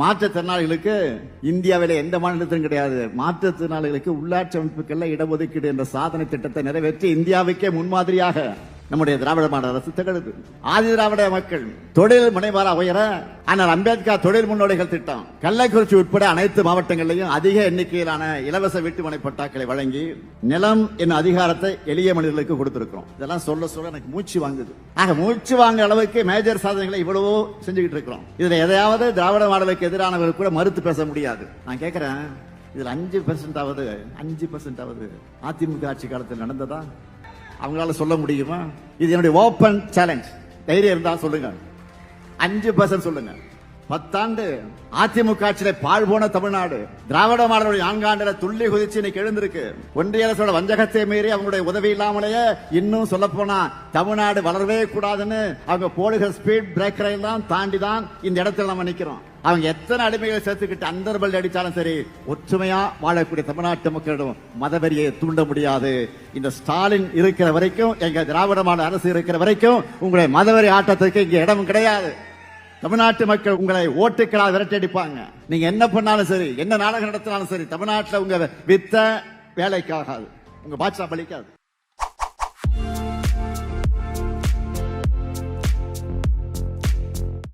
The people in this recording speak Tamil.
மாற்றுத்திறனாளிகளுக்கு இந்தியாவில எந்த மாநிலத்திலும் கிடையாது. மாற்றுத்திறனாளிகளுக்கு உள்ளாட்சி அமைப்புகள்ல இடஒதுக்கீடு என்ற சாதனை திட்டத்தை நிறைவேற்றி இந்தியாவுக்கே முன்மாதிரியாக நம்முடைய திராவிட மாடல் அரசு திகழுது. ஆதி திராவிட மக்கள் தொழில் முனைவாரா உயர அண்ணல் அம்பேத்கர் தொழில் முன்னோடிகள் திட்டம் கள்ளக்குறிச்சி உட்பட அனைத்து மாவட்டங்களிலும் அதிக எண்ணிக்கையிலான இலவச வீட்டுமனை பட்டாக்களை வழங்கி நிலம் என்னும் அதிகாரத்தை எளிய மனிதர்களுக்கு கொடுத்திருக்கிறோம். இதெல்லாம் சொல்ல சொல்ல எனக்கு மூச்சு வாங்குது. ஆக மூச்சு வாங்க அளவுக்கு மேஜர் சாதனைகளை இவ்வளவோ செஞ்சுக்கிட்டு இருக்கிறோம். இதுல எதையாவது திராவிட மாடலுக்கு எதிரானவர்கள் கூட மறுத்து பேச முடியாது. நான் கேட்கிறேன், இதுல 5% அதிமுக ஆட்சி காலத்தில் நடந்ததா? அவங்களால சொல்ல முடியுமா? இது என்னுடைய ஓபன் சேலஞ்ச். தைரியம் இருந்தா சொல்லுங்க. 5% சொல்லுங்க. 10 ஆண்டு அதிமுக ஆட்சியில பாழ் போன தமிழ்நாடு திராவிட மாடலுடைய 4 ஆண்டுல துள்ளி குதிச்சு இன்னைக்கு எழுந்திருக்கு. ஒன்றிய அரசோட வஞ்சகத்தை மீறி அவங்களுடைய உதவி இல்லாமலேயே இன்னும் சொல்ல போனா தமிழ்நாடு வளரவே கூடாதுன்னு அவங்க போடுகிற ஸ்பீட் பிரேக்கரை எல்லாம் தாண்டி தான் இந்த இடத்துல நம்ம நிக்கிறோம். அவங்க எத்தனை அடிமைகளை சேர்த்துக்கிட்டு அந்தர்பல் அடிச்சாலும் சரி, ஒற்றுமையா வாழக்கூடிய தமிழ்நாட்டு மக்களிடம் மதவெறியை தூண்ட முடியாது. இந்த ஸ்டாலின் இருக்கிற வரைக்கும், எங்க திராவிட மாடல் அரசு இருக்கிற வரைக்கும் உங்களுடைய மதவெறி ஆட்டத்துக்கு இங்க இடம் கிடையாது. தமிழ்நாட்டு மக்கள் உங்களை ஓட்டுக்களால் விரட்டடிப்பாங்க. நீங்க என்ன பண்ணாலும் சரி, என்ன நாடகம் நடத்தினாலும் சரி, தமிழ்நாட்டில் உங்க வித்த வேலைக்காகாது, உங்க பாட்சா பலிக்காது.